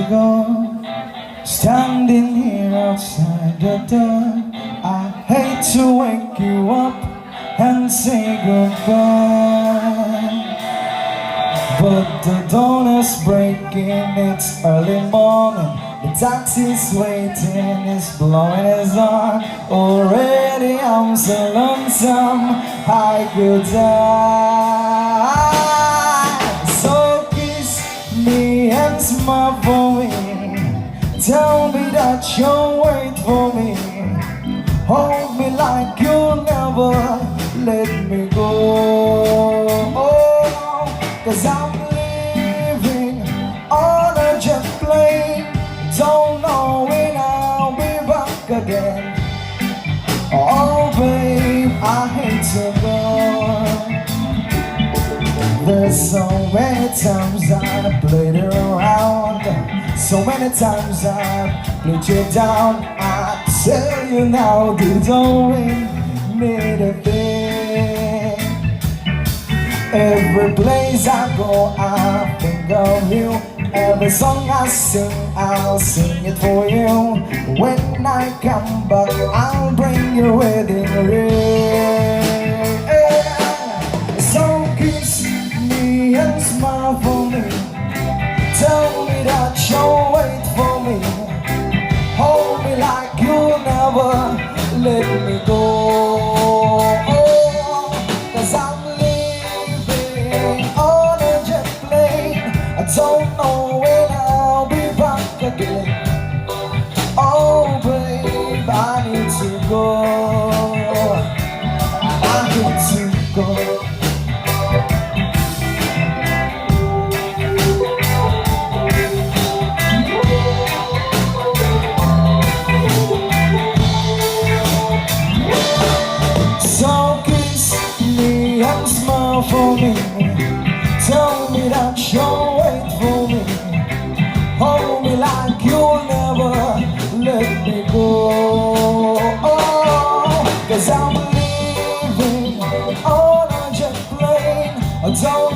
go. Standing here outside the door, I hate to wake you up and say goodbye. But the dawn is breaking, it's early morning. The taxi's waiting, it's blowing his horn. Already I'm so lonesome, I could die. So kiss me and smile for me. Tell me that you'll wait for me. Hold me like you'll never let me go. Cause I'm living on a jet plane. Don't know when I'll be back again. Oh babe, I hate to go. There's so many times I played it around. So many times I've put you down. I tell you now, you don't mean a thing. Every place I go, I think of you. Every song I sing, I'll sing it for you. When I come back, I'll bring your wedding ring. So kiss me and smile for me. Tell me that you'll wait for me. Hold me like you'll never let me go. Cause I'm living on a jet plane. I don't know when I'll be back again. Oh babe, I need to go. I need to go. Smile for me. Tell me that you'll wait for me. Hold me like you'll never let me go. Cause I'm living on a jet plane. I don't